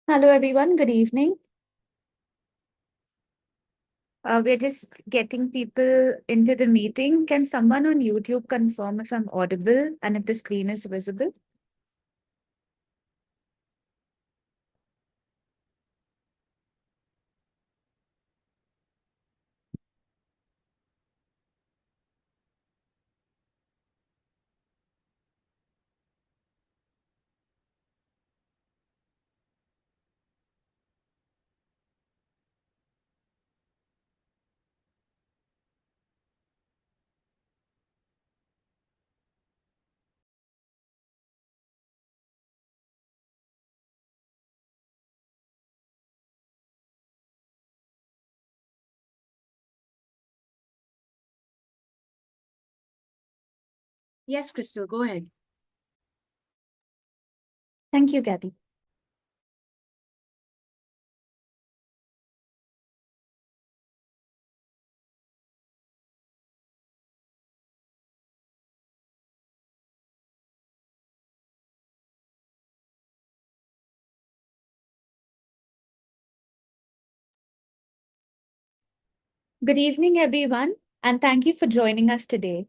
Hello, everyone. Good evening. We're just getting people into the meeting. Can someone on YouTube confirm if I'm audible and if the screen is visible? Yes, Crystal, go ahead. Thank you, Gabby. Good evening, everyone, and thank you for joining us today.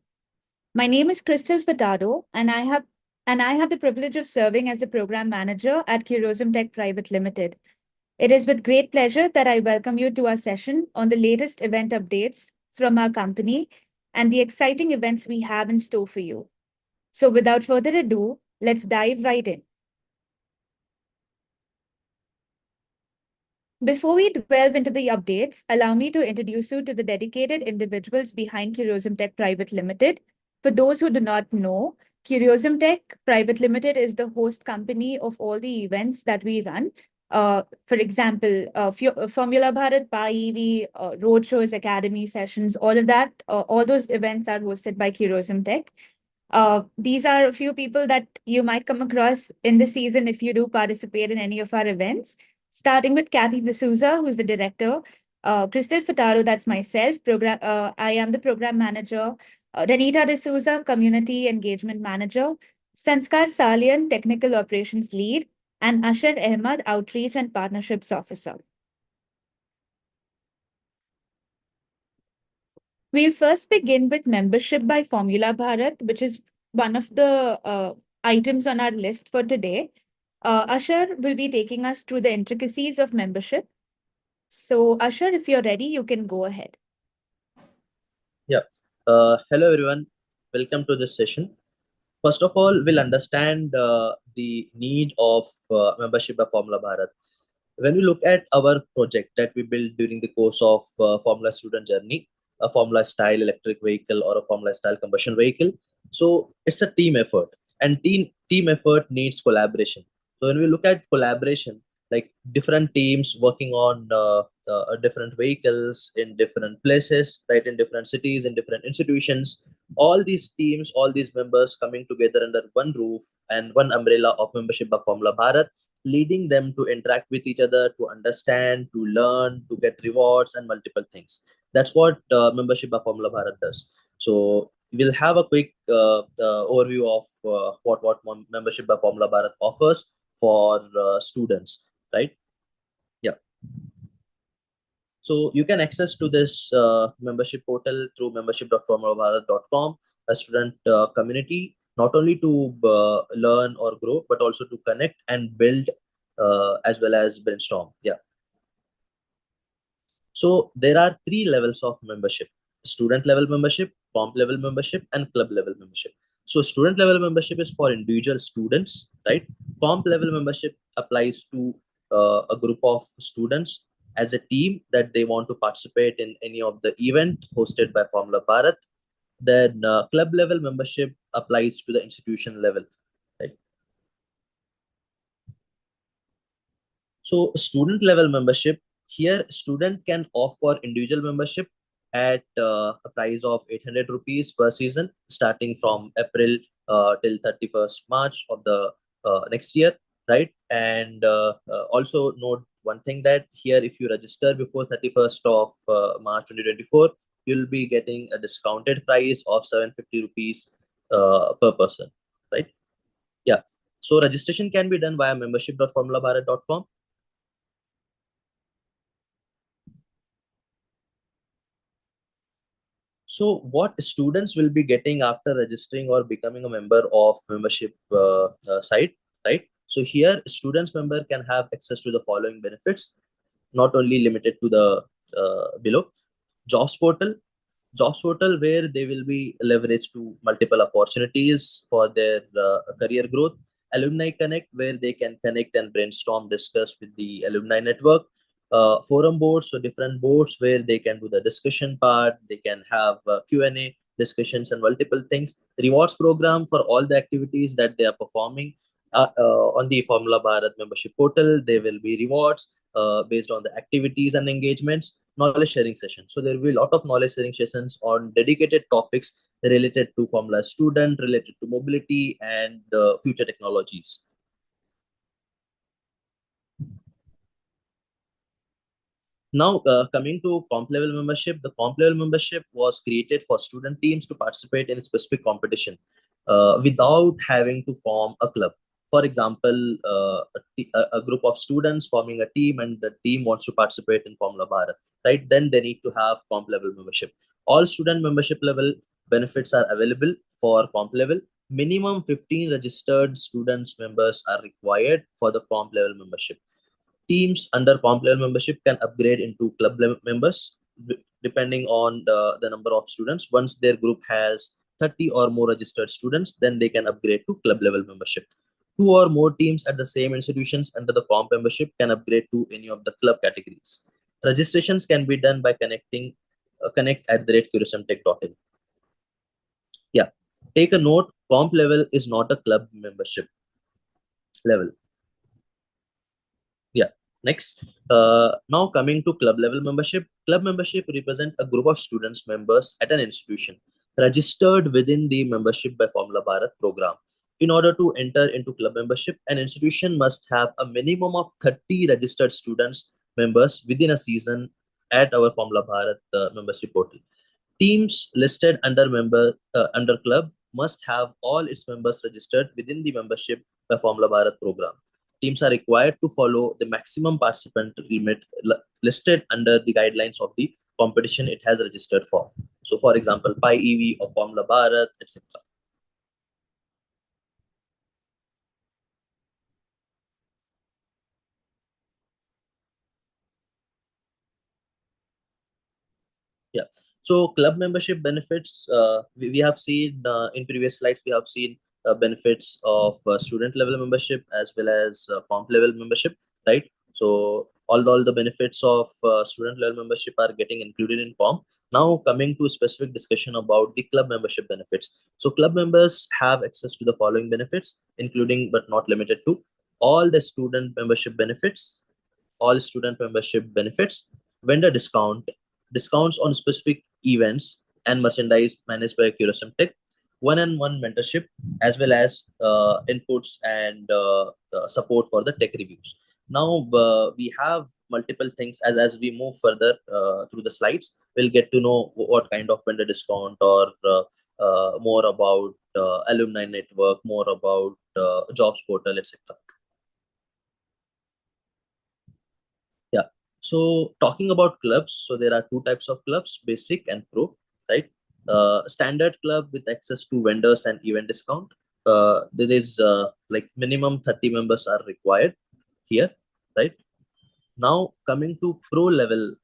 My name is Crystal Furtado, and I have the privilege of serving as a program manager at Curosum Tech Private Limited. It is with great pleasure that I welcome you to our session on the latest event updates from our company and the exciting events we have in store for you. So, without further ado, let's dive right in. Before we delve into the updates, allow me to introduce you to the dedicated individuals behind Curiosum Tech Private Limited. For those who do not know, Curiosum Tech Private Limited is the host company of all the events that we run. For example, Formula Bharat, PAEV, roadshows, academy sessions, all of that, all those events are hosted by Curiosum Tech. These are a few people that you might come across in the season if you do participate in any of our events, starting with Kathy D'Souza, who's the director, Crystal Furtado, that's myself, I am the program manager, Renita D'Souza, community engagement manager, Sanskar Salian, technical operations lead, and Asher Ahmad, outreach and partnerships officer. We'll first begin with membership by Formula Bharat, which is one of the items on our list for today. Asher will be taking us through the intricacies of membership. So, Asher, if you're ready, you can go ahead. Yeah. Hello, everyone. Welcome to this session. First of all, we'll understand the need of membership of Formula Bharat. When we look at our project that we built during the course of Formula student journey, a Formula style electric vehicle or a Formula style combustion vehicle, so it's a team effort, and team effort needs collaboration. So when we look at collaboration, like different teams working on different vehicles in different places, right, in different cities, in different institutions, all these teams, all these members coming together under one roof and one umbrella of membership of Formula Bharat, leading them to interact with each other, to understand, to learn, to get rewards and multiple things. That's what membership of Formula Bharat does. So we'll have a quick overview of what membership of Formula Bharat offers for students, right? Yeah. So you can access to this membership portal through membership.formulabharat.com, a student community, not only to learn or grow, but also to connect and build as well as brainstorm. Yeah. So there are three levels of membership: student level membership, comp level membership, and club level membership. So student level membership is for individual students, right? Comp level membership applies to a group of students as a team that they want to participate in any of the event hosted by Formula Bharat. Then club level membership applies to the institution level, right? So student level membership, here student can opt for individual membership at a price of 800 rupees per season, starting from April till 31st March of the next year, right? And also note one thing, that here if you register before 31st of March 2024, you'll be getting a discounted price of 750 rupees per person, right? Yeah. So registration can be done via membership.formulabharat.com. So what students will be getting after registering or becoming a member of membership site, right? So here students member can have access to the following benefits, not only limited to the below. Jobs portal, where they will be leveraged to multiple opportunities for their career growth. Alumni connect, where they can connect and brainstorm, discuss with the alumni network. Forum boards, so different boards where they can do the discussion part, they can have Q&A discussions and multiple things. Rewards program for all the activities that they are performing on the Formula Bharat membership portal. There will be rewards based on the activities and engagements. Knowledge sharing sessions, so there will be a lot of knowledge sharing sessions on dedicated topics related to Formula student, related to mobility and future technologies. Now, coming to comp level membership, the comp level membership was created for student teams to participate in a specific competition without having to form a club. For example, a group of students forming a team and the team wants to participate in Formula Bharat, right? Then they need to have comp level membership. All student membership level benefits are available for comp level. Minimum 15 registered students members are required for the comp level membership. Teams under comp level membership can upgrade into club level members depending on the number of students. Once their group has 30 or more registered students, then they can upgrade to club level membership. Two or more teams at the same institutions under the comp membership can upgrade to any of the club categories. Registrations can be done by connect@curiosumtech.in. Yeah, take a note, comp level is not a club membership level. Yeah. Next, now coming to club level membership. Club membership represent a group of students members at an institution registered within the membership by Formula Bharat program. In order to enter into club membership, an institution must have a minimum of 30 registered students members within a season at our Formula Bharat membership portal. Teams listed under club must have all its members registered within the membership by Formula Bharat program. Teams are required to follow the maximum participant limit listed under the guidelines of the competition it has registered for. So, for example, Pi EV of Formula Bharat, etc. Yeah. So club membership benefits, we have seen in previous slides, we have seen benefits of student level membership as well as comp level membership, right? So all the benefits of student level membership are getting included in comp. Now coming to a specific discussion about the club membership benefits. So club members have access to the following benefits, including but not limited to all the student membership benefits, vendor discounts on specific events and merchandise managed by Curosum Tech, one-on-one mentorship, as well as inputs and support for the tech reviews. Now we have multiple things as we move further through the slides. We'll get to know what kind of vendor discount or more about alumni network, more about jobs portal, etc. Yeah. So talking about clubs, so there are two types of clubs, basic and pro, right? Standard club with access to vendors and event discount. There is like minimum 30 members are required here, right? Now coming to pro level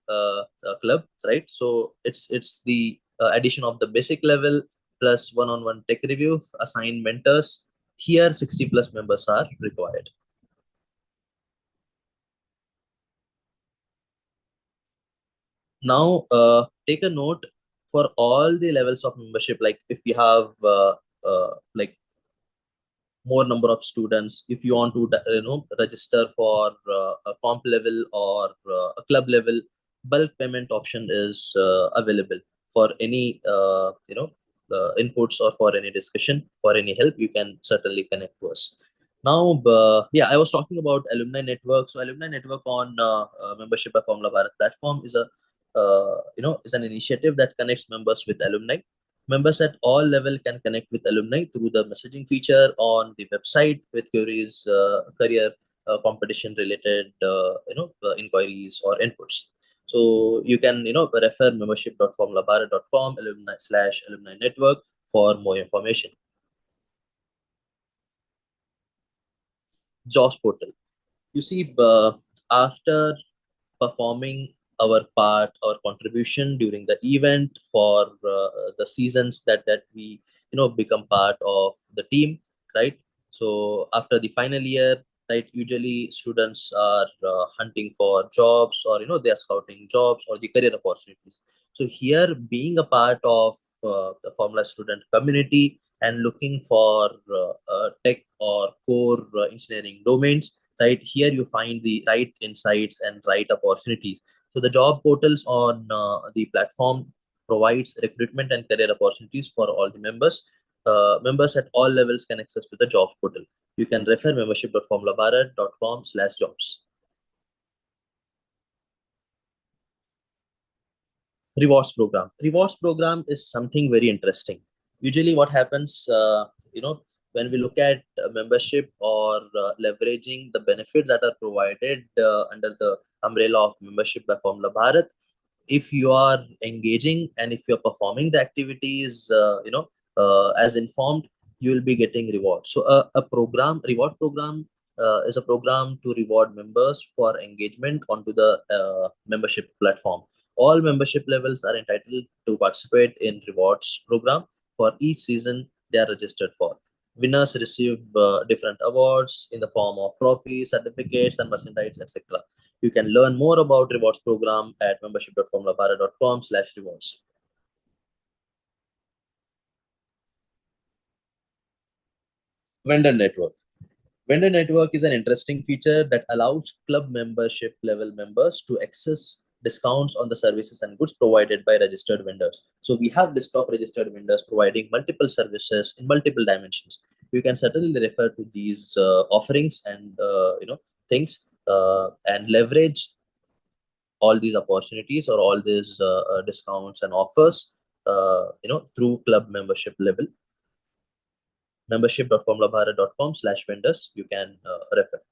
club, right? So it's the addition of the basic level plus one-on-one tech review, assigned mentors. Here 60 plus members are required. Now take a note for all the levels of membership, like if you have like more number of students, if you want to register for a comp level or a club level, bulk payment option is available for any inputs or for any discussion, for any help you can certainly connect to us. Now yeah, I was talking about alumni network. So alumni network on membership by Formula Bharat platform is a is an initiative that connects members with alumni. Members at all level can connect with alumni through the messaging feature on the website with queries, career competition related inquiries or inputs. So you can, refer membership.formulabharat.com alumni/alumni network for more information. Jobs portal. You see, after performing our part, our contribution during the event for the seasons that we become part of the team, right? So after the final year, right, usually students are hunting for jobs, or they're scouting jobs or the career opportunities. So here, being a part of the Formula student community and looking for tech or core engineering domains, right, here you find the right insights and right opportunities. So the job portals on the platform provides recruitment and career opportunities for all the members. Members at all levels can access to the job portal. You can refer membership.formulabharat.com/jobs. Rewards program is something very interesting. Usually what happens, when we look at membership or leveraging the benefits that are provided under the umbrella of membership by Formula Bharat, if you are engaging and if you're performing the activities as informed, you will be getting reward. So a reward program is a program to reward members for engagement onto the membership platform. All membership levels are entitled to participate in rewards program for each season they are registered for. Winners receive different awards in the form of trophies, certificates, and merchandise, etc. You can learn more about rewards program at membership.formulabharat.com/rewards. Vendor network. Vendor network is an interesting feature that allows club membership level members to access discounts on the services and goods provided by registered vendors. So we have list of registered vendors providing multiple services in multiple dimensions. You can certainly refer to these offerings and things and leverage all these opportunities or all these discounts and offers through club membership level. Membership.formulabharat.com/vendors, you can refer.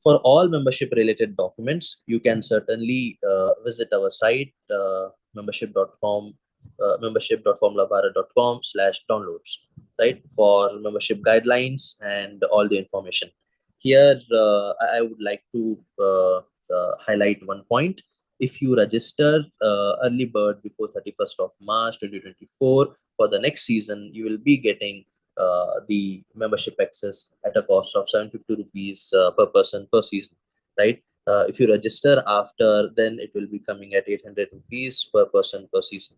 For all membership related documents, you can certainly visit our site, membership.com membership.formulabharat.com/downloads, right, for membership guidelines and all the information. Here I would like to highlight one point. If you register early bird before 31st of March 2024 for the next season, you will be getting the membership access at a cost of 750 rupees per person per season, right? If you register after, then it will be coming at 800 rupees per person per season.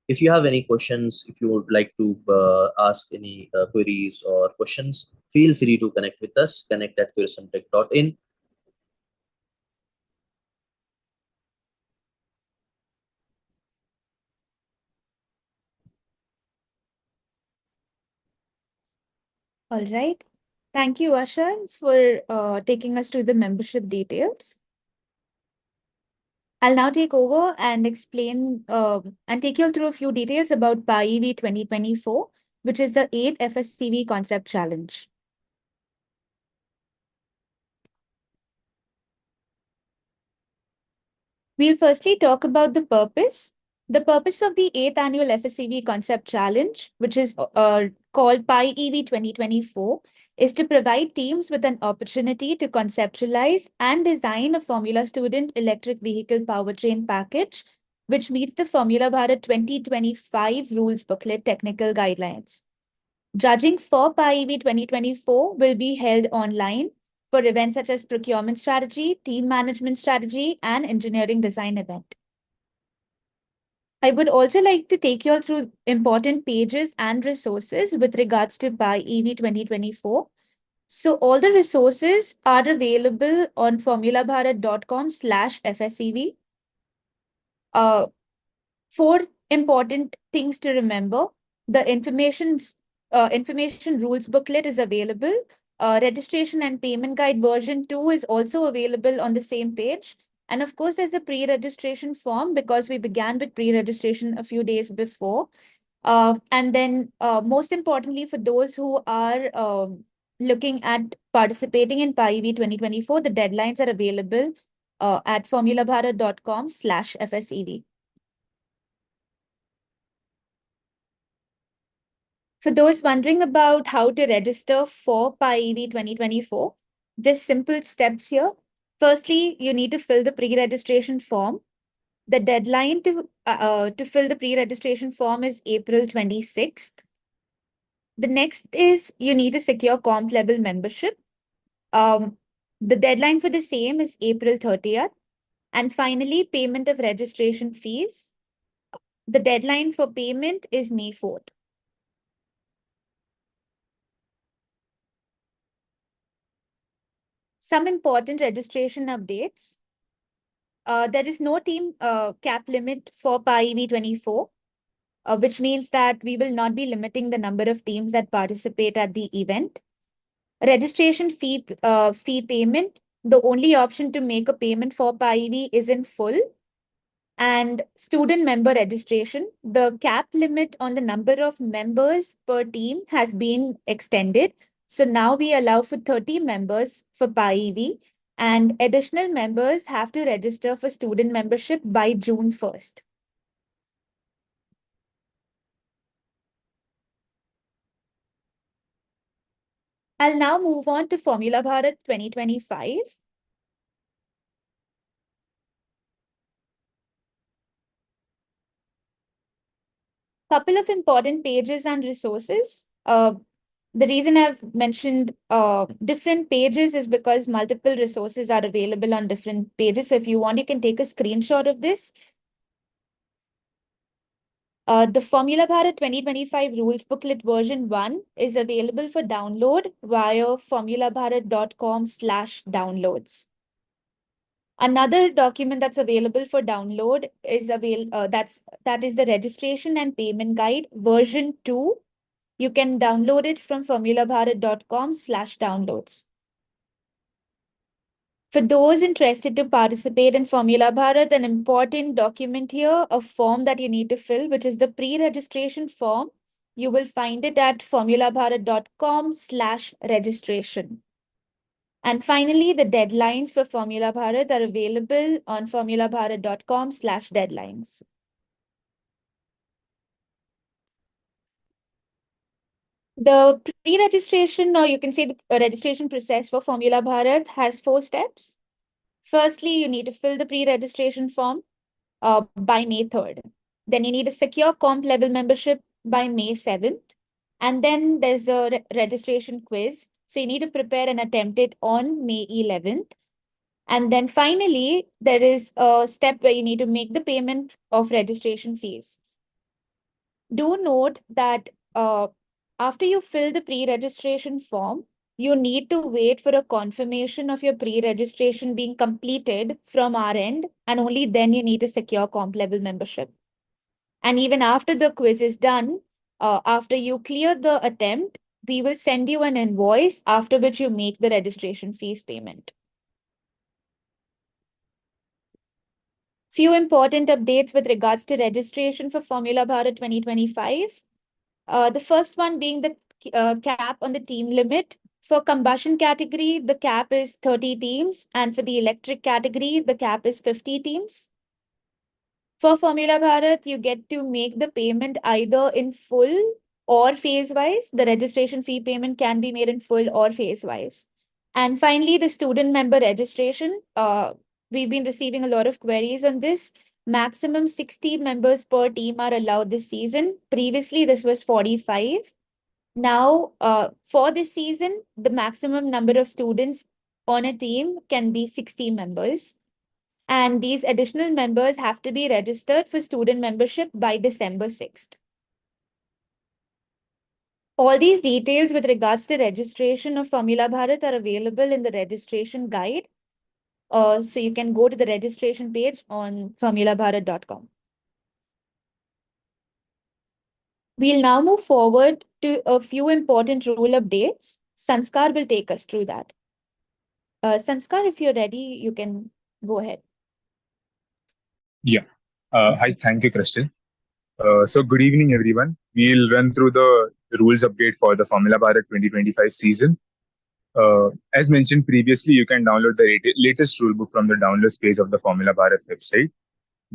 If you have any questions, if you would like to ask any queries or questions, feel free to connect with us. Connect at tourismtech.in. All right. Thank you, Asha, for taking us through the membership details. I'll now take over and explain and take you through a few details about PIEV 2024, which is the 8th FSCV Concept Challenge. We'll firstly talk about the purpose. The purpose of the 8th Annual FSCV Concept Challenge, which is called PIEV 2024, is to provide teams with an opportunity to conceptualize and design a Formula Student electric vehicle powertrain package, which meets the Formula Bharat 2025 rules booklet technical guidelines. Judging for PIEV 2024 will be held online for events such as procurement strategy, team management strategy, and engineering design event. I would also like to take you all through important pages and resources with regards to PIEV 2024. So all the resources are available on formulabharat.com/FSCV. Four important things to remember. The information rules booklet is available. Registration and payment guide version 2 is also available on the same page. And of course, there's a pre-registration form because we began with pre-registration a few days before. And then most importantly, for those who are looking at participating in PIEV 2024, the deadlines are available at formulabharat.com/FSEV. For those wondering about how to register for PIEV 2024, just simple steps here. Firstly, you need to fill the pre-registration form. The deadline to fill the pre-registration form is April 26th. The next is you need to secure comp level membership. The deadline for the same is April 30th. And finally, payment of registration fees. The deadline for payment is May 4th. Some important registration updates. There is no team cap limit for PIEV 24, which means that we will not be limiting the number of teams that participate at the event. Registration fee payment, the only option to make a payment for PIEV is in full. And student member registration, the cap limit on the number of members per team has been extended. So now we allow for 30 members for PIEV, and additional members have to register for student membership by June 1st. I'll now move on to Formula Bharat 2025. Couple of important pages and resources. The reason I've mentioned different pages is because multiple resources are available on different pages. So if you want, you can take a screenshot of this. The Formula Bharat 2025 Rules Booklet version 1 is available for download via formulabharat.com/downloads. Another document that's available for download is that is the registration and payment guide version 2. You can download it from formulabharat.com/downloads. For those interested to participate in Formula Bharat, an important document here, a form that you need to fill, which is the pre-registration form. You will find it at formulabharat.com/registration. And finally, the deadlines for Formula Bharat are available on formulabharat.com/deadlines. The pre-registration, or you can say the registration process for Formula Bharat has 4 steps. Firstly, you need to fill the pre-registration form by May 3rd. Then you need to secure comp level membership by May 7th. And then there's a registration quiz. So you need to prepare and attempt it on May 11th. And then finally, there is a step where you need to make the payment of registration fees. Do note that after you fill the pre-registration form, you need to wait for a confirmation of your pre-registration being completed from our end, and only then you need to secure comp level membership. And even after the quiz is done, after you clear the attempt, we will send you an invoice, after which you make the registration fees payment. Few important updates with regards to registration for Formula Bharat 2025. The first one being the cap on the team limit. For combustion category, the cap is 30 teams, and for the electric category, the cap is 50 teams. For Formula Bharat, you get to make the payment either in full or phase-wise. The registration fee payment can be made in full or phase-wise. And finally, the student member registration. We've been receiving a lot of queries on this. Maximum 60 members per team are allowed this season. Previously, this was 45. Now, for this season, the maximum number of students on a team can be 60 members. And these additional members have to be registered for student membership by December 6th. All these details with regards to registration of Formula Bharat are available in the registration guide. So you can go to the registration page on formulabharat.com. We'll now move forward to a few important rule updates. Sanskar will take us through that. Sanskar, if you're ready, you can go ahead. Yeah. Hi, thank you, Crystal. So good evening, everyone. We'll run through the rules update for the Formula Bharat 2025 season. As mentioned previously, you can download the latest rulebook from the downloads page of the Formula Bharat website.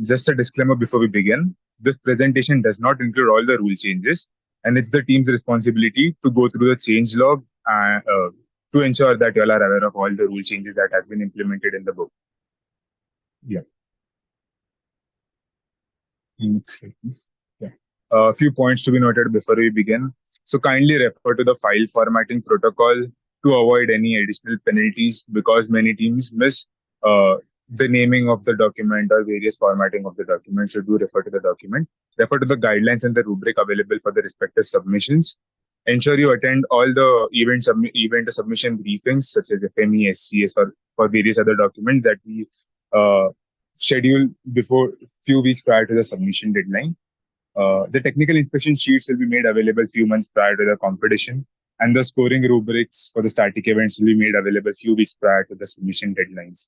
Just a disclaimer before we begin. This presentation does not include all the rule changes, and it's the team's responsibility to go through the change log to ensure that you all are aware of all the rule changes that has been implemented in the book. Yeah. Next slide, please. Yeah. A few points to be noted before we begin. So kindly refer to the file formatting protocol to avoid any additional penalties because many teams miss the naming of the document or various formatting of the document. So do refer to the document. Refer to the guidelines and the rubric available for the respective submissions. Ensure you attend all the event submission briefings such as FME, SCS, or for various other documents that we uh, schedule before few weeks prior to the submission deadline. The technical inspection sheets will be made available few months prior to the competition, and the scoring rubrics for the static events will be made available few weeks prior to the submission deadlines.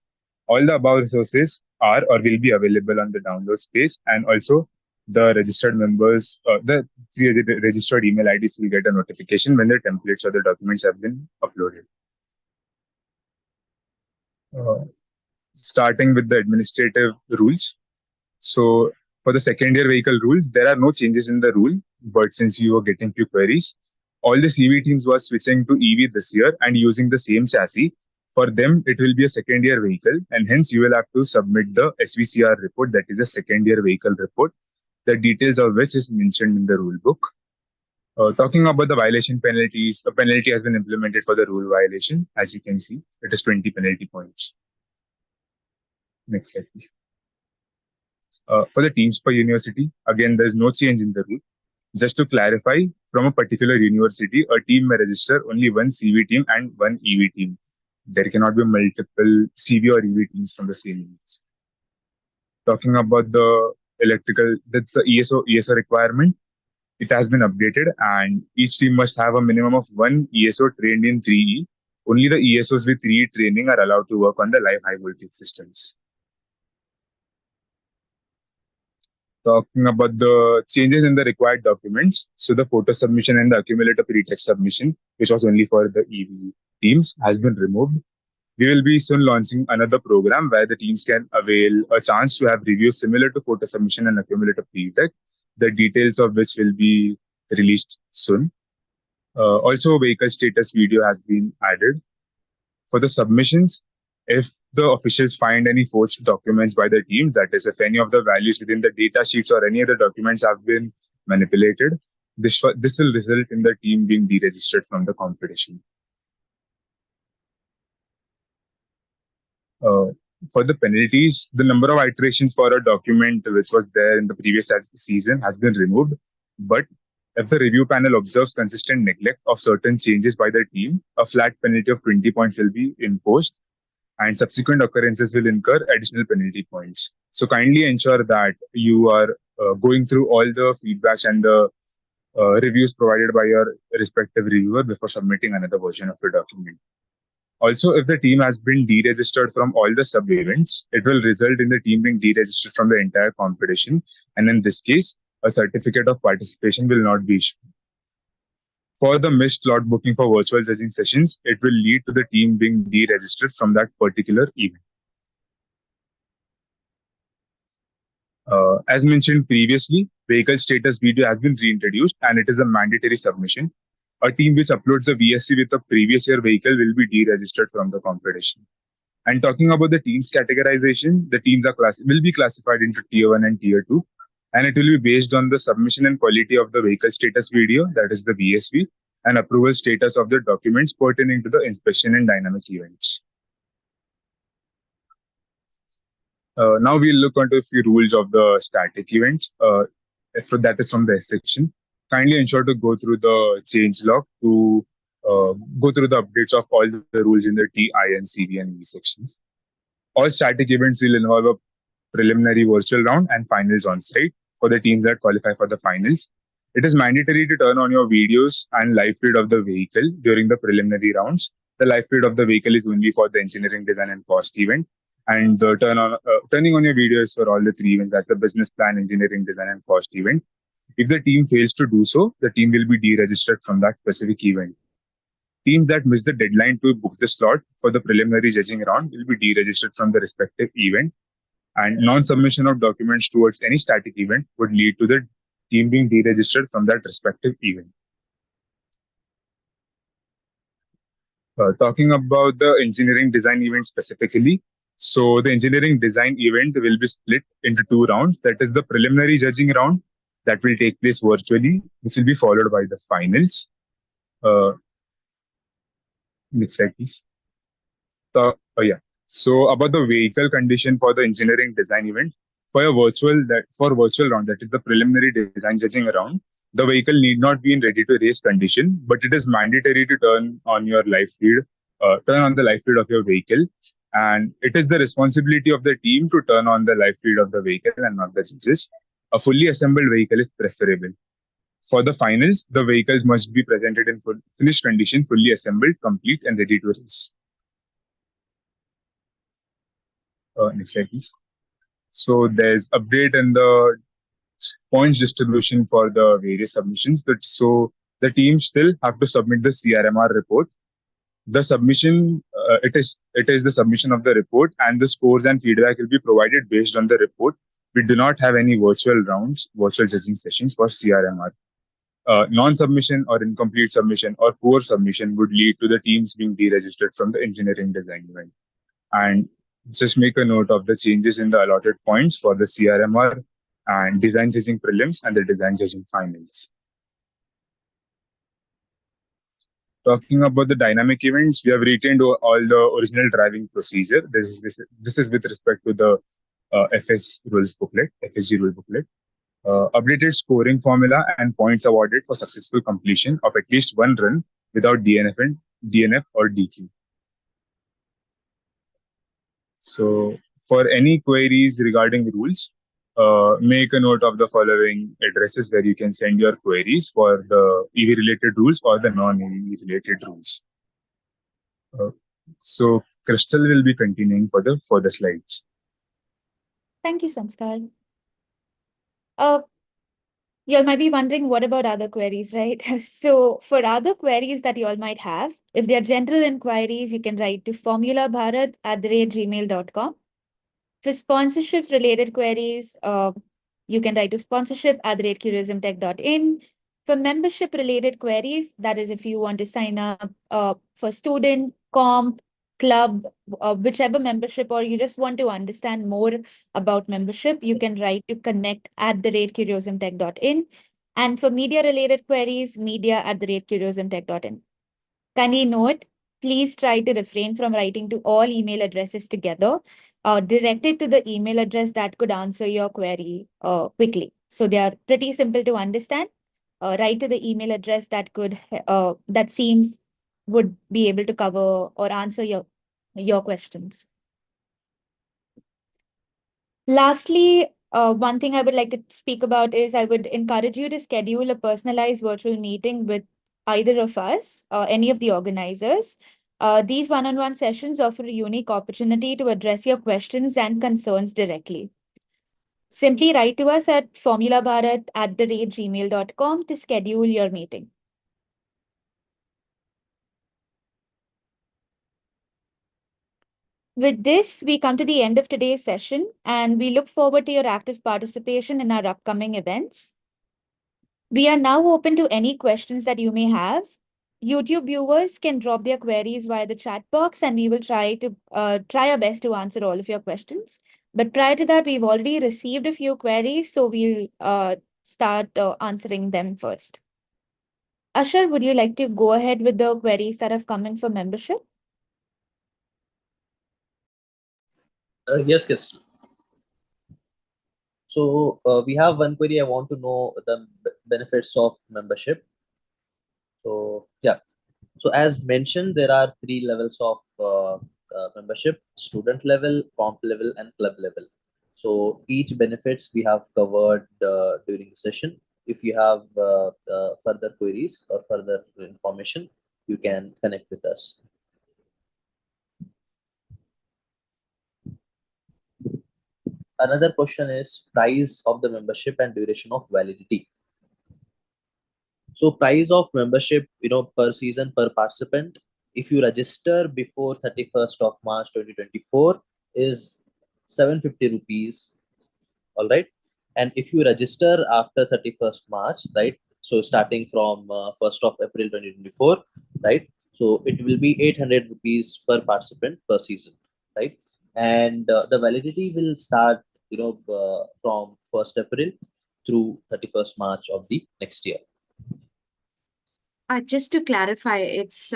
All the above resources are or will be available on the downloads page, and also the registered members, the three registered email IDs will get a notification when the templates or the documents have been uploaded. Uh, Starting with the administrative rules. So for the second year vehicle rules, there are no changes in the rule, but since you were getting few queries, all the CV teams were switching to EV this year and using the same chassis. For them, it will be a second year vehicle, and hence you will have to submit the SVCR report, that is a second year vehicle report, the details of which is mentioned in the rule book. Talking about the violation penalties, a penalty has been implemented for the rule violation. As you can see, it is 20 penalty points. Next slide, please. For the teams per university, again, there's no change in the rule. Just to clarify, from a particular university, a team may register only one CV team and one EV team. There cannot be multiple CV or EV teams from the same university. Talking about the electrical, that's the ESO requirement. It has been updated, and each team must have a minimum of one ESO trained in 3E. Only the ESOs with 3E training are allowed to work on the live high voltage systems. Talking about the changes in the required documents. So the photo submission and the accumulator pre-text submission, which was only for the EV teams, has been removed. We will be soon launching another program where the teams can avail a chance to have reviews similar to photo submission and accumulator pre-text, the details of which will be released soon. Also, vehicle status video has been added. For the submissions, if the officials find any forged documents by the team, that is, if any of the values within the data sheets or any other documents have been manipulated, this will result in the team being deregistered from the competition. For the penalties, the number of iterations for a document which was there in the previous season has been removed. But if the review panel observes consistent neglect of certain changes by the team, a flat penalty of 20 points will be imposed, and subsequent occurrences will incur additional penalty points. So kindly ensure that you are going through all the feedbacks and the reviews provided by your respective reviewer before submitting another version of your document. Also, if the team has been deregistered from all the sub-events, it will result in the team being deregistered from the entire competition. And in this case, a certificate of participation will not be issued. For the missed slot booking for virtual judging sessions, it will lead to the team being deregistered from that particular event. As mentioned previously, vehicle status video has been reintroduced and it is a mandatory submission. A team which uploads a VSC with a previous year vehicle will be deregistered from the competition. And talking about the teams categorization, the teams will be classified into tier 1 and tier 2. And it will be based on the submission and quality of the vehicle status video, that is the VSV, and approval status of the documents pertaining to the inspection and dynamic events. Now we'll look into a few rules of the static events. So that is from the S section. Kindly ensure to go through the change log to go through the updates of all the rules in the T, I, and CV and E sections. All static events will involve a preliminary virtual round and finals on site for the teams that qualify for the finals. It is mandatory to turn on your videos and live feed of the vehicle during the preliminary rounds. The live feed of the vehicle is only for the engineering design and cost event. And turning on your videos for all the three events, that's the business plan, engineering design, and cost event. If the team fails to do so, the team will be deregistered from that specific event. Teams that miss the deadline to book the slot for the preliminary judging round will be deregistered from the respective event, and non-submission of documents towards any static event would lead to the team being deregistered from that respective event. Talking about the engineering design event specifically, so the engineering design event will be split into two rounds. That is the preliminary judging round that will take place virtually, which will be followed by the finals. Uh, Next slide, please. Yeah. So about the vehicle condition for the engineering design event, for virtual round, that is the preliminary design judging round, the vehicle need not be in ready to race condition, but it is mandatory to turn on the live feed of your vehicle, and it is the responsibility of the team to turn on the live feed of the vehicle and not the judges. A fully assembled vehicle is preferable. For the finals, the vehicles must be presented in finished condition, fully assembled, complete, and ready to race. Next slide, please. So there's update in the points distribution for the various submissions. So the teams still have to submit the CRMR report. The submission, it is the submission of the report, and the scores and feedback will be provided based on the report. We do not have any virtual judging sessions for CRMR. Non-submission or incomplete submission or poor submission would lead to the teams being deregistered from the engineering design event. And just make a note of the changes in the allotted points for the CRMR and design judging prelims and the design judging finals. Talking about the dynamic events, we have retained all the original driving procedure. This is with respect to the FSG rules booklet. Updated scoring formula and points awarded for successful completion of at least one run without DNF or DQ. So for any queries regarding rules, make a note of the following addresses where you can send your queries for the EV related rules or the non-EV related rules. So Crystal will be continuing for the slides. Thank you, Sanskar. You all might be wondering, what about other queries, right? So for other queries that you all might have, if they are general inquiries, you can write to formulabharat@gmail.com. For sponsorships related queries, you can write to sponsorship@curiosumtech.in. For membership related queries, that is if you want to sign up for student, comp, club, whichever membership, or you just want to understand more about membership, you can write to connect@curiosumtech.in. And for media related queries, media@curiosumtech.in. Kindly note, please try to refrain from writing to all email addresses together. Direct it to the email address that could answer your query quickly. So they are pretty simple to understand. Write to the email address that seems would be able to cover or answer your questions. Lastly, one thing I would like to speak about is I would encourage you to schedule a personalized virtual meeting with either of us, any of the organizers. These one-on-one sessions offer a unique opportunity to address your questions and concerns directly. Simply write to us at formulabharat@gmail.com to schedule your meeting. With this, we come to the end of today's session, and we look forward to your active participation in our upcoming events. We are now open to any questions that you may have. YouTube viewers can drop their queries via the chat box, and we will try our best to answer all of your questions. But prior to that, we've already received a few queries, so we'll start answering them first. Ashar, would you like to go ahead with the queries that have come in for membership? Yes, Crystal. So we have one query. I want to know the benefits of membership. So yeah. So as mentioned, there are three levels of membership: student level, comp level, and club level. So each benefits we have covered during the session. If you have further queries or further information, you can connect with us. Another question is price of the membership and duration of validity. So price of membership, per season per participant, if you register before 31st of March 2024 is 750 rupees. All right. And if you register after 31st March, right? So starting from 1st of April 2024, right? So it will be 800 rupees per participant per season, right? And the validity will start, from 1st April through 31st March of the next year. Just to clarify, it's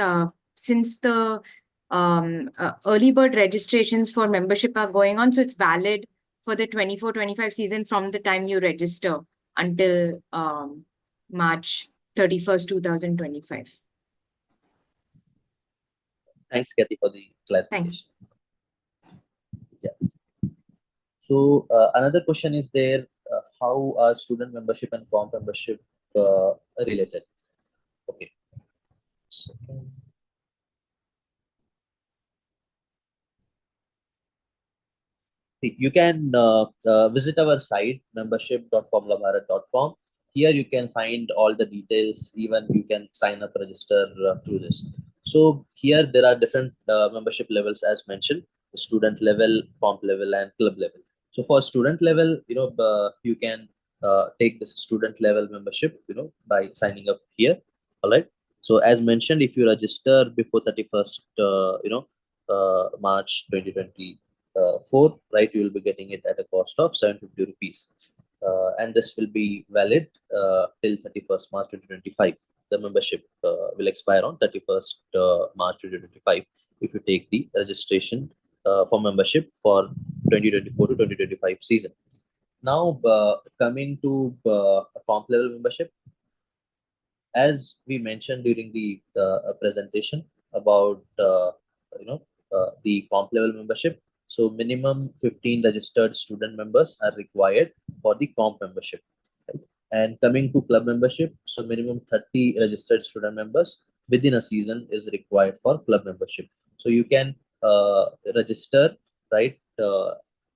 since the early bird registrations for membership are going on, so it's valid for the 24-25 season from the time you register until March 31st, 2025. Thanks, Kathy, for the clarification. Thanks. Yeah. So another question is there, how are student membership and comp membership related? Okay. Second. You can visit our site membership.formulabharat.com. Here you can find all the details. Even you can sign up, register through this. So here there are different membership levels as mentioned: student level, comp level, and club level. So for student level, you can take this student level membership, by signing up here. All right. So as mentioned, if you register before 31st, March 2024, right, you will be getting it at a cost of 750 rupees. And this will be valid till 31st March 2025. The membership will expire on 31st March 2025 if you take the registration for membership for 2024 to 2025 season. Now, coming to comp level membership, as we mentioned during the presentation about the comp level membership, so minimum 15 registered student members are required for the comp membership, right? And coming to club membership, so minimum 30 registered student members within a season is required for club membership. So you can register, right,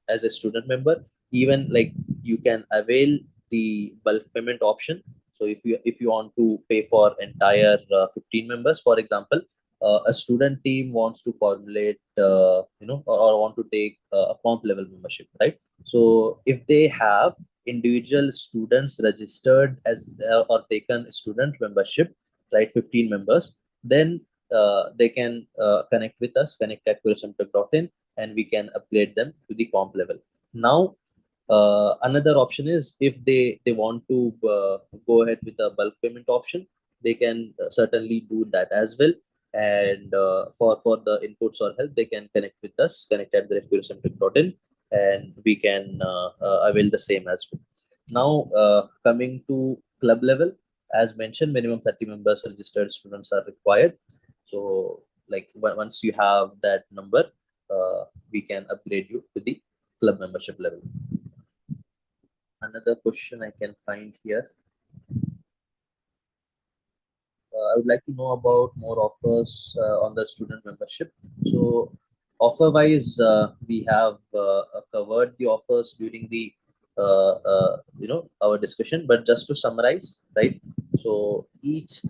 as a student member. Even like you can avail the bulk payment option. So if you want to pay for entire 15 members, for example, a student team wants to formulate, or want to take a comp level membership, right? So if they have individual students registered as or taken student membership, right, 15 members, then they can connect with us, connect at curiosimtech.in, and we can upgrade them to the comp level. Now, another option is if they want to go ahead with a bulk payment option, they can certainly do that as well. And for the inputs or help, they can connect with us, connect at the and we can avail the same as well. Now, coming to club level, as mentioned, minimum 30 members registered students are required. So like once you have that number, we can upgrade you to the club membership level. Another question I can find here. I would like to know about more offers on the student membership. So, offer wise, we have covered the offers during the our discussion. But just to summarize, right? So each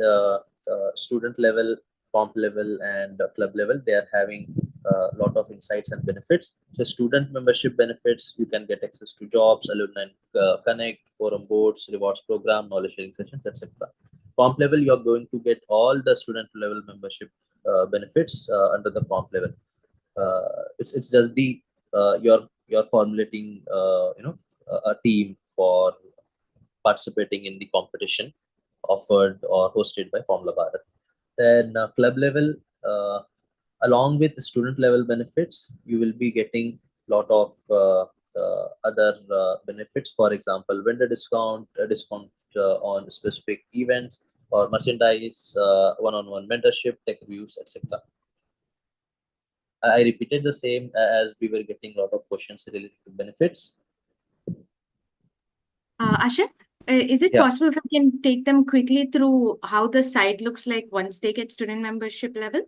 student level, comp level, and club level, they are having a lot of insights and benefits. So student membership benefits: you can get access to jobs, alumni connect, forum boards, rewards program, knowledge sharing sessions, etc. Comp level, you're going to get all the student level membership benefits under the comp level. It's just the you're formulating a team for participating in the competition offered or hosted by Formula Bharat. Then club level, along with the student level benefits, you will be getting lot of other benefits. For example, vendor discount, discount on specific events or merchandise, one-on-one mentorship, tech reviews, etc. I repeated the same as we were getting a lot of questions related to benefits. Asha, is it Yeah. possible if I can take them quickly through how the site looks like once they get student membership level?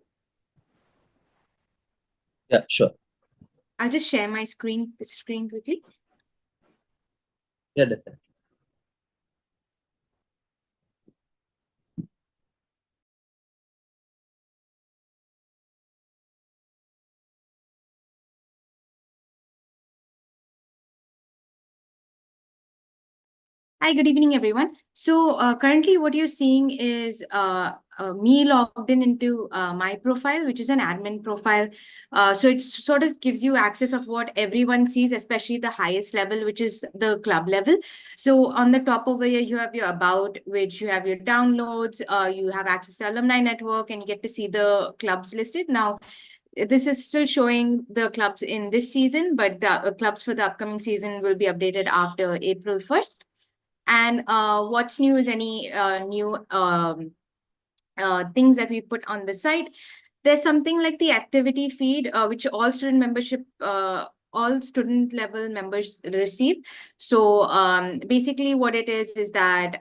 Yeah, sure. I'll just share my screen quickly. Yeah, definitely. Hi, good evening, everyone. So currently what you're seeing is me logged into my profile, which is an admin profile. So it sort of gives you access of what everyone sees, especially the highest level, which is the club level. So on the top over here, you have your about, which you have your downloads, you have access to alumni network, and you get to see the clubs listed. Now, this is still showing the clubs in this season, but the clubs for the upcoming season will be updated after April 1st. And what's new is any new things that we put on the site. There's something like the activity feed, which all student level members receive. So basically what it is that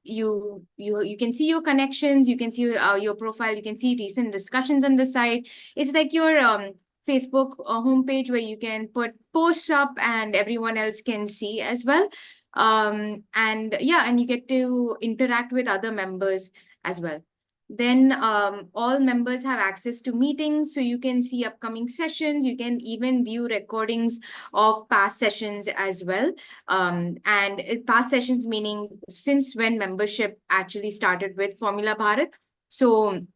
you can see your connections, you can see your profile, you can see recent discussions on the site. It's like your Facebook homepage where you can put posts up and everyone else can see as well. And yeah, and you get to interact with other members as well. Then all members have access to meetings, so you can see upcoming sessions. You can even view recordings of past sessions as well. And past sessions meaning since when membership actually started with Formula Bharat. So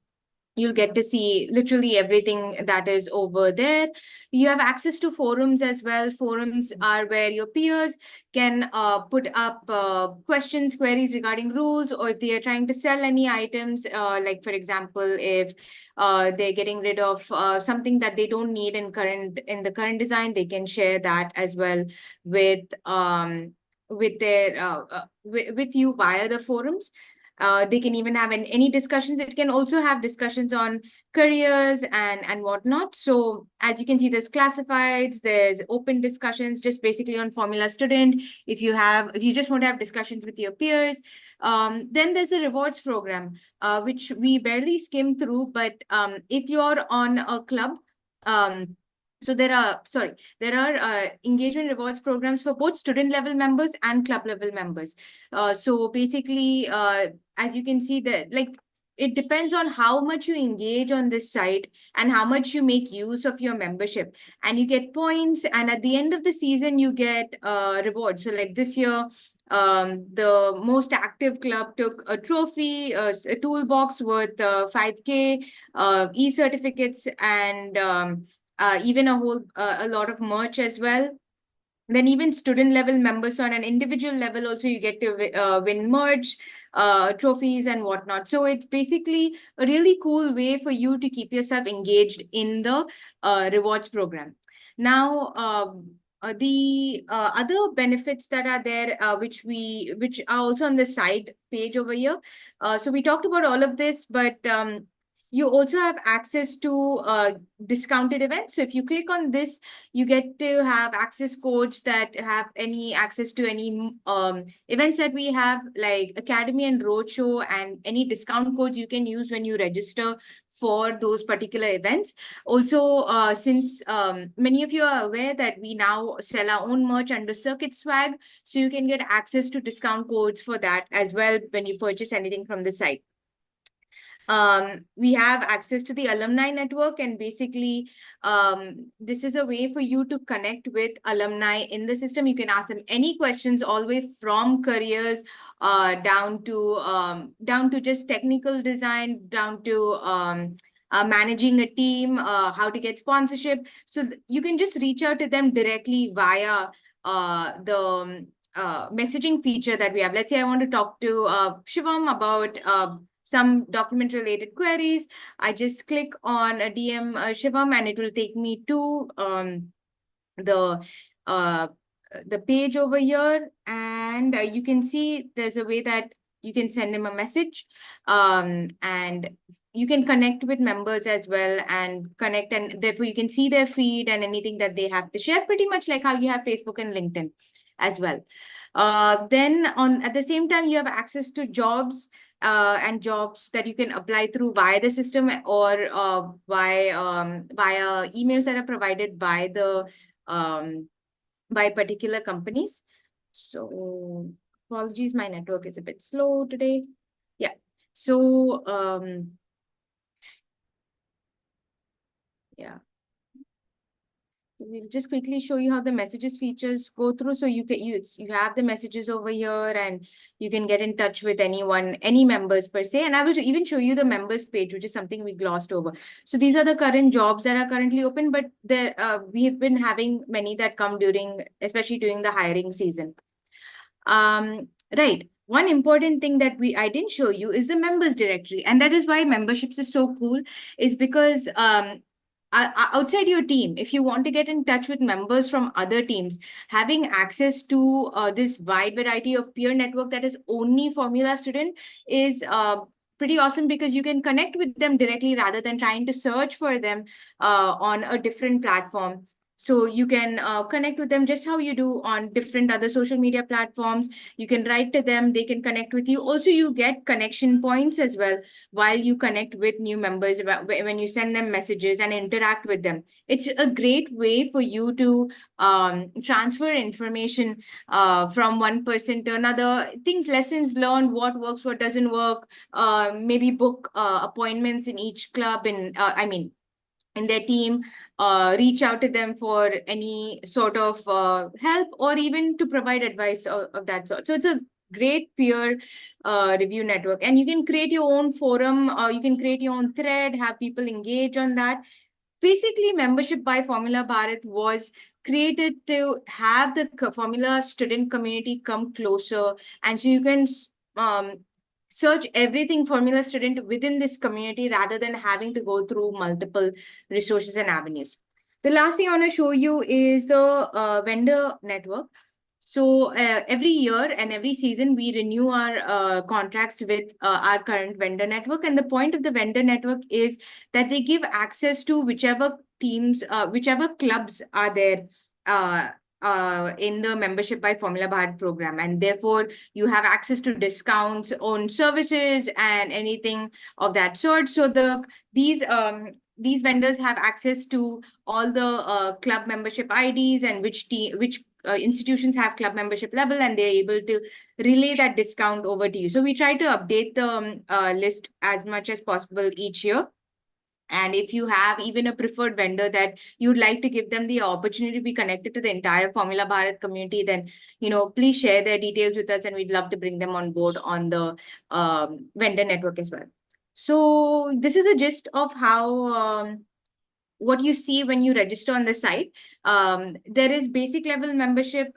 you'll get to see literally everything that is over there. You have access to forums as well. Forums are where your peers can put up questions, queries regarding rules, or if they are trying to sell any items, like for example, if they're getting rid of something that they don't need in the current design, they can share that as well with with you via the forums. They can even have any discussions. It can also have discussions on careers and whatnot. So as you can see, there's classifieds, there's open discussions, just basically on Formula Student. If you just want to have discussions with your peers, then there's a rewards program, which we barely skim through. But if you're on a club, so there are engagement rewards programs for both student level members and club level members. So basically, as you can see that it depends on how much you engage on this site and how much you make use of your membership, and you get points, and at the end of the season you get rewards. So like this year, the most active club took a trophy, a toolbox worth 5K, e-certificates, and even a lot of merch as well. Then even student level members on an individual level also, you get to win merch, trophies and whatnot. So it's basically a really cool way for you to keep yourself engaged in the rewards program. Now, the other benefits that are there, which are also on the side page over here. So we talked about all of this, but you also have access to discounted events. So if you click on this, you get to have access codes that have any access to any events that we have, like Academy and Roadshow, and any discount codes you can use when you register for those particular events. Also, since many of you are aware that we now sell our own merch under Circuit Swag, so you can get access to discount codes for that as well when you purchase anything from the site. We have access to the alumni network, and basically this is a way for you to connect with alumni in the system. You can ask them any questions, all the way from careers down to just technical design, down to managing a team, how to get sponsorship. So you can just reach out to them directly via the messaging feature that we have. Let's say I want to talk to Shivam about some document related queries. I just click on a DM Shivam, and it will take me to the page over here, and you can see there's a way that you can send him a message, and you can connect with members as well, and connect, and therefore you can see their feed and anything that they have to share, pretty much like how you have Facebook and LinkedIn as well. Then at the same time, you have access to jobs and jobs that you can apply through via the system, or via emails that are provided by by particular companies. So apologies, my network is a bit slow today. Yeah. So yeah. We'll just quickly show you how the messages features go through. So you have the messages over here, and you can get in touch with anyone, any members per se. And I will even show you the members page, which is something we glossed over. So these are the current jobs that are currently open, but there we have been having many that come especially during the hiring season. Right. One important thing that I didn't show you is the members directory, and that is why memberships is so cool, is because outside your team, if you want to get in touch with members from other teams, having access to this wide variety of peer network that is only Formula student is pretty awesome, because you can connect with them directly rather than trying to search for them on a different platform. So you can connect with them just how you do on different other social media platforms. You can write to them, they can connect with you. Also, you get connection points as well while you connect with new members when you send them messages and interact with them. It's a great way for you to transfer information from one person to another. Things, lessons learned, what works, what doesn't work. Maybe book appointments in each club in their team, reach out to them for any sort of help, or even to provide advice of that sort. So it's a great peer review network, and you can create your own forum, you can create your own thread, have people engage on that. Basically, membership by Formula Bharat was created to have the Formula student community come closer, and so you can search everything Formula student within this community rather than having to go through multiple resources and avenues. The last thing I want to show you is the vendor network. So every year and every season, we renew our contracts with our current vendor network. And the point of the vendor network is that they give access to whichever teams, whichever clubs are there in the membership by Formula Bharat program. And therefore, you have access to discounts on services and anything of that sort. So these vendors have access to all the club membership IDs and which institutions have club membership level, and they're able to relay that discount over to you. So we try to update the list as much as possible each year. And if you have even a preferred vendor that you'd like to give them the opportunity to be connected to the entire Formula Bharat community, then, please share their details with us, and we'd love to bring them on board on the vendor network as well. So this is a gist of how what you see when you register on the site. There is basic level membership,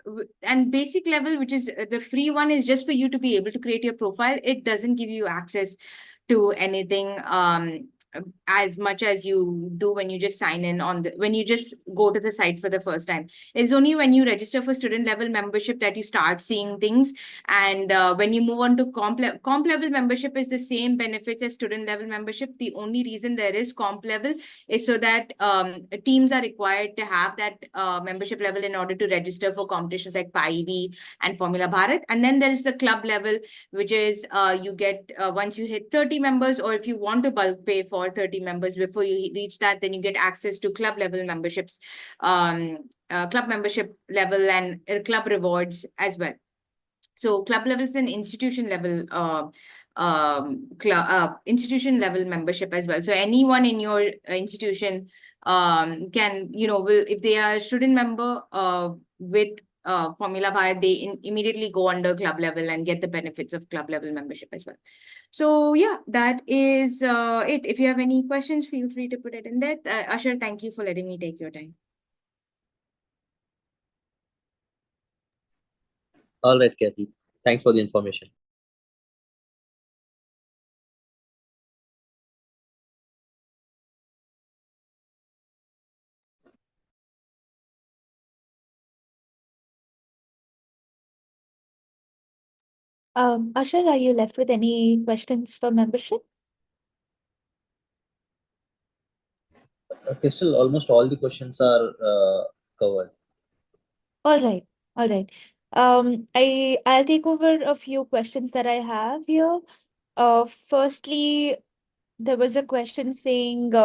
and basic level, which is the free one, is just for you to be able to create your profile. It doesn't give you access to anything as much as you do when you just sign in when you just go to the site for the first time. It's only when you register for student level membership that you start seeing things. And when you move on to comp level membership, is the same benefits as student level membership. The only reason there is comp level is so that teams are required to have that membership level in order to register for competitions like PIV and Formula Bharat. And then there is the club level, which is you get once you hit 30 members, or if you want to bulk pay for 30 members before you reach that, then you get access to club level memberships, club membership level, and club rewards as well. So club level is an institution level institution level membership as well. So anyone in your institution can, if they are a student member with Formula Bharat, they immediately go under club level and get the benefits of club level membership as well. So yeah, that is it. If you have any questions, feel free to put it in there. Ashar, thank you for letting me take your time. All right, Kathy. Thanks for the information. Ashar, are you left with any questions for membership? Crystal, almost all the questions are covered. All right, all right. I'll take over a few questions that I have here. Firstly, there was a question saying,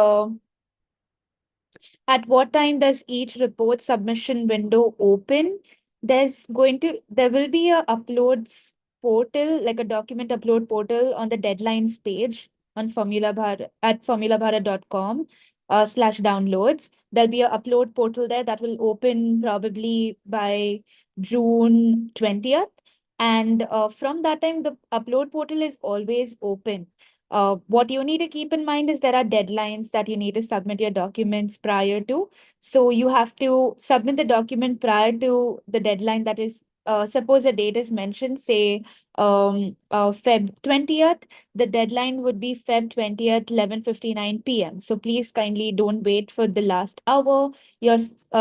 at what time does each report submission window open? There will be a uploads portal, like a document upload portal on the deadlines page on at formulabharat.com. slash downloads. There'll be an upload portal there that will open probably by June 20th. And from that time, the upload portal is always open. What you need to keep in mind is there are deadlines that you need to submit your documents prior to. So you have to submit the document prior to the deadline that is, suppose a date is mentioned, say Feb 20th, the deadline would be Feb 20th, 11:59 p.m. So please kindly don't wait for the last hour. You're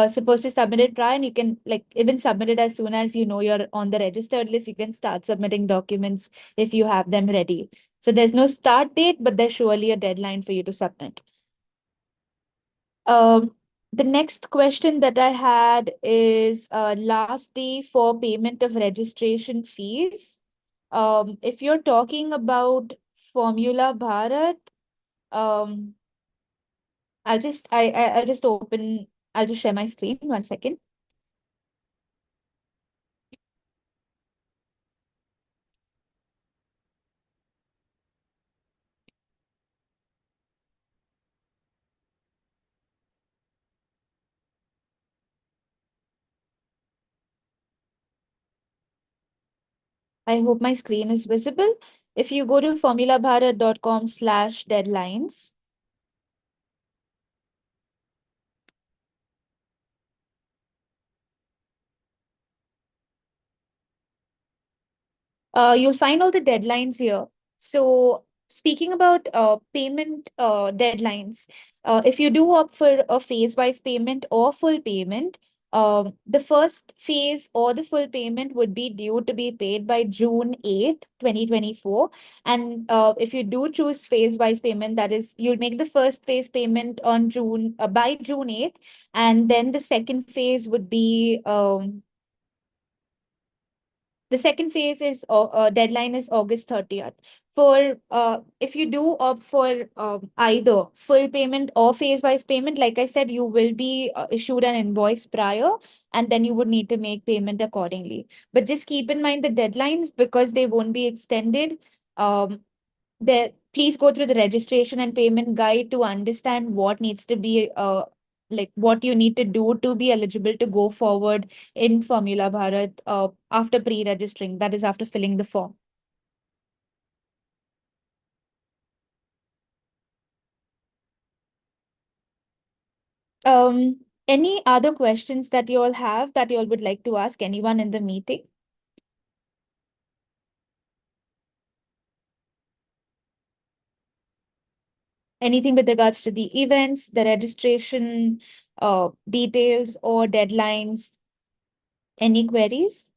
supposed to submit it prior, and you can like even submit it as soon as you know you're on the registered list. You can start submitting documents if you have them ready. So there's no start date, but there's surely a deadline for you to submit. The next question that I had is last day for payment of registration fees. If you're talking about Formula Bharat, um, I'll just open, I'll just share my screen, 1 second. I hope my screen is visible. If you go to formulabharat.com/deadlines, you'll find all the deadlines here. So speaking about payment deadlines, if you do opt for a phase-wise payment or full payment, the first phase or the full payment would be due to be paid by June 8th, 2024. And if you do choose phase-wise payment, that is, you'll make the first phase payment on by June 8th, and then the second phase would be the second phase is deadline is August 30th. For if you do opt for either full payment or phase-wise payment, like I said, you will be issued an invoice prior, and then you would need to make payment accordingly. But just keep in mind the deadlines because they won't be extended. Um, Please go through the registration and payment guide to understand what needs to be like what you need to do to be eligible to go forward in Formula Bharat after pre-registering, that is after filling the form. Any other questions that you all have that you all would like to ask anyone in the meeting? Anything with regards to the events, the registration details or deadlines? Any queries?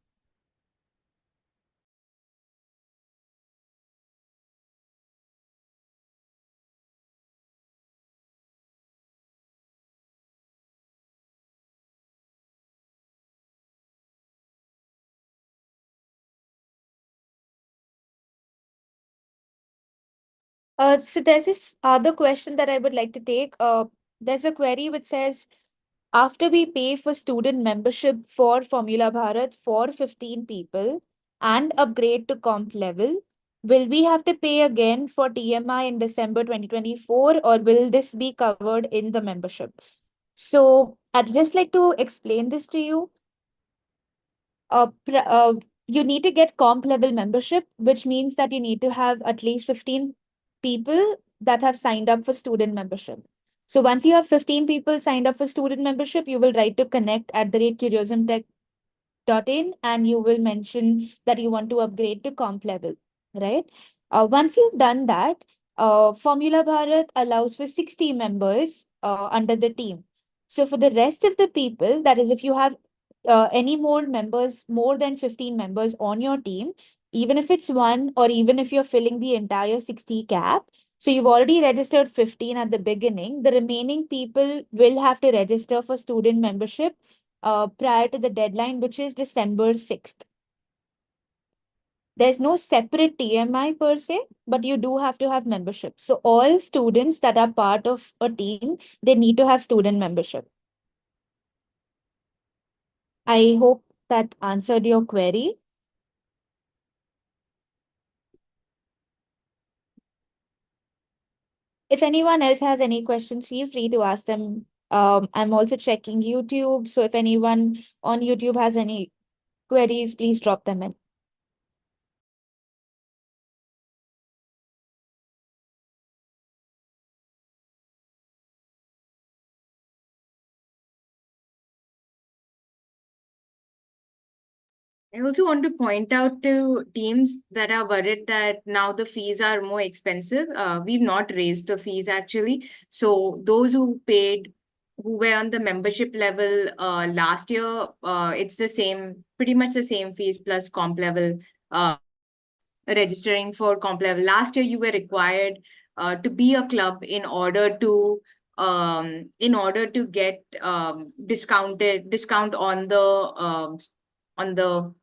So there's this other question that I would like to take. There's a query which says, after we pay for student membership for Formula Bharat for 15 people and upgrade to comp level, will we have to pay again for TMI in December 2024, or will this be covered in the membership? So I'd just like to explain this to you. You need to get comp level membership, which means that you need to have at least 15 people that have signed up for student membership. So once you have 15 people signed up for student membership, you will write to connect@curiosumtech.in and you will mention that you want to upgrade to comp level, right? Once you've done that, Formula Bharat allows for 60 members under the team. So for the rest of the people, that is, if you have any more members, more than 15 members on your team, even if it's one, or even if you're filling the entire 60 cap, so you've already registered 15 at the beginning, the remaining people will have to register for student membership prior to the deadline, which is December 6th. There's no separate TMI per se, but you do have to have membership. So all students that are part of a team, they need to have student membership. I hope that answered your query. If anyone else has any questions, feel free to ask them. I'm also checking YouTube, so if anyone on YouTube has any queries, please drop them in. I also want to point out to teams that are worried that now the fees are more expensive. We've not raised the fees actually. So those who paid, who were on the membership level last year, it's the same, pretty much the same fees plus comp level. Registering for comp level. Last year, you were required to be a club in order to get discount on the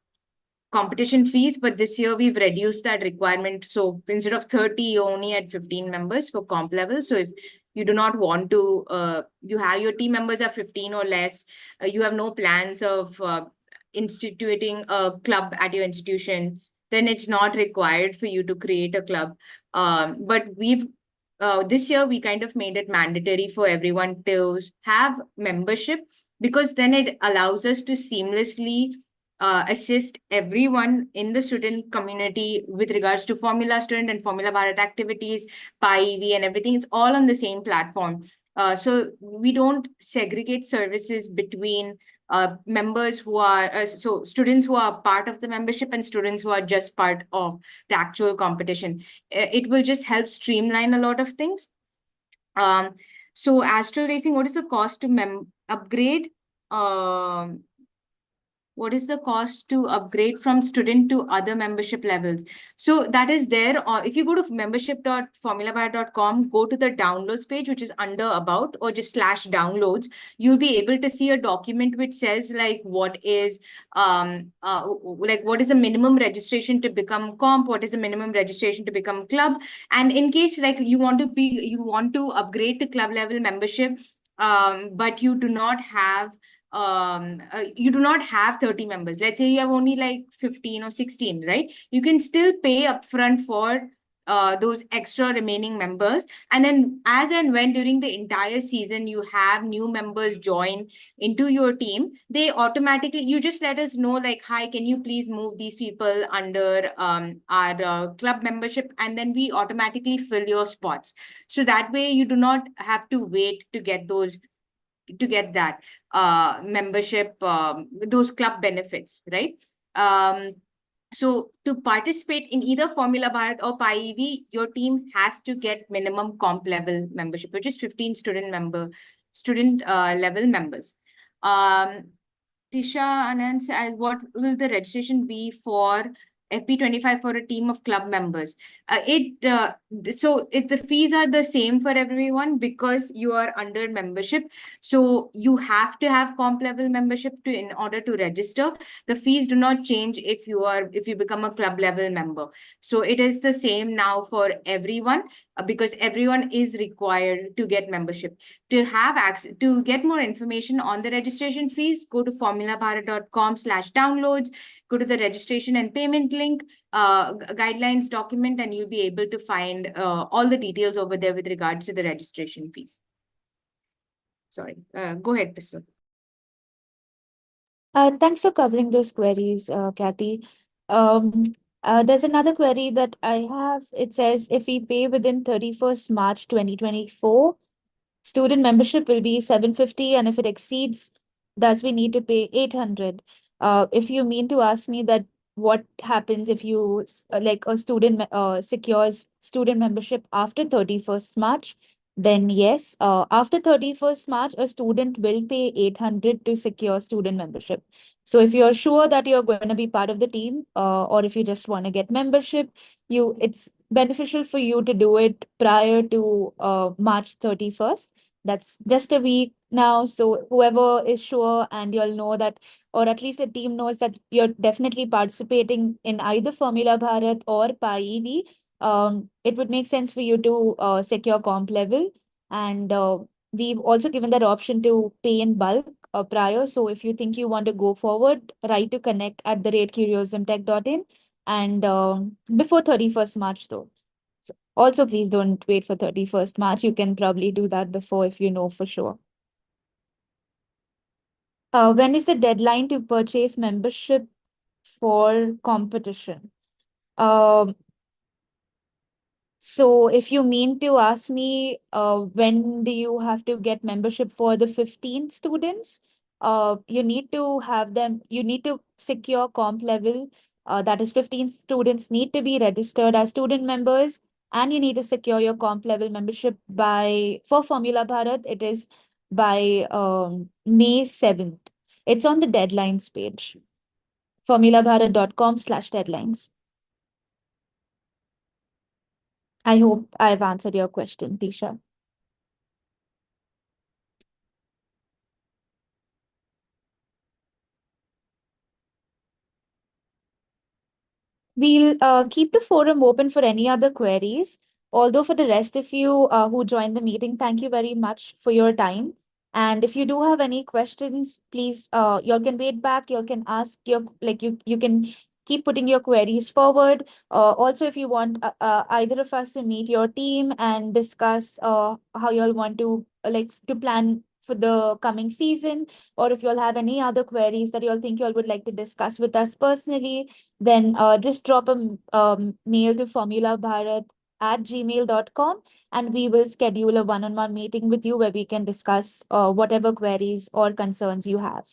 competition fees, but this year we've reduced that requirement. So instead of 30, you only had 15 members for comp level. So if you do not want to, you have your team members are 15 or less, you have no plans of instituting a club at your institution, then it's not required for you to create a club. But this year we kind of made it mandatory for everyone to have membership, because then it allows us to seamlessly assist everyone in the student community with regards to Formula Student and Formula Bharat activities, PIEV and everything. It's all on the same platform. So we don't segregate services between members who are, so students who are part of the membership and students who are just part of the actual competition. It will just help streamline a lot of things. So Astral Racing, what is the cost to upgrade? What is the cost to upgrade from student to other membership levels? So that is there. If you go to membership.formulabar.com, go to the downloads page, which is under about, or just /downloads, you'll be able to see a document which says like what is the minimum registration to become comp, what is the minimum registration to become club. And in case like you want to upgrade to club level membership, but you do not have 30 members. Let's say you have only like 15 or 16, right? You can still pay upfront for those extra remaining members. And then as and when during the entire season you have new members join into your team, they automatically, you just let us know like, hi, can you please move these people under our club membership? And then we automatically fill your spots. So that way you do not have to wait to get that membership, those club benefits, right? So to participate in either Formula Bharat or PIEV, your team has to get minimum comp level membership, which is 15 student level members. Tisha, Anand, what will the registration be for FB2025 for a team of club members? The fees are the same for everyone because you are under membership. So you have to have comp level membership in order to register. The fees do not change if you become a club level member. So it is the same now for everyone because everyone is required to get membership. To have access, to get more information on the registration fees, go to formulabharat.com/downloads, go to the registration and payment link, guidelines document, and you'll be able to find all the details over there with regards to the registration fees. Sorry, go ahead, Crystal. Thanks for covering those queries, Kathy. There's another query that I have. It says if we pay within 31st March 2024, student membership will be 750, and if it exceeds, thus we need to pay 800. If you mean to ask me that what happens if you like a student secures student membership after 31st March, then yes, after 31st March, a student will pay 800 to secure student membership. So if you're sure that you're going to be part of the team, or if you just want to get membership, it's beneficial for you to do it prior to March 31st. That's just a week now. So whoever is sure, and you'll know that, or at least the team knows that you're definitely participating in either Formula Bharat or PIEV, it would make sense for you to secure comp level. And we've also given that option to pay in bulk prior. So if you think you want to go forward, write to connect@curiosumtech.in and before 31st March though. Also, please don't wait for 31st March. You can probably do that before if you know for sure. When is the deadline to purchase membership for competition? Um, So if you mean to ask me, when do you have to get membership for the 15 students? You need to have them, you need to secure comp level. That is 15 students need to be registered as student members, and you need to secure your comp level membership for Formula Bharat, it is by May 7th. It's on the deadlines page, formulabharat.com/deadlines. I hope I've answered your question, Tisha. We'll keep the forum open for any other queries. Although for the rest of you who joined the meeting, thank you very much for your time. And if you do have any questions, please, you all can wait back. You all can ask you can keep putting your queries forward. Also, if you want either of us to meet your team and discuss how you all want to to plan for the coming season, or if you all have any other queries that you all think you all would like to discuss with us personally, then just drop a mail to formulabharat@gmail.com, and we will schedule a one-on-one meeting with you where we can discuss whatever queries or concerns you have.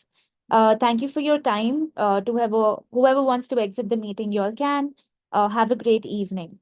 Thank you for your time. To whoever wants to exit the meeting, you all can. Have a great evening.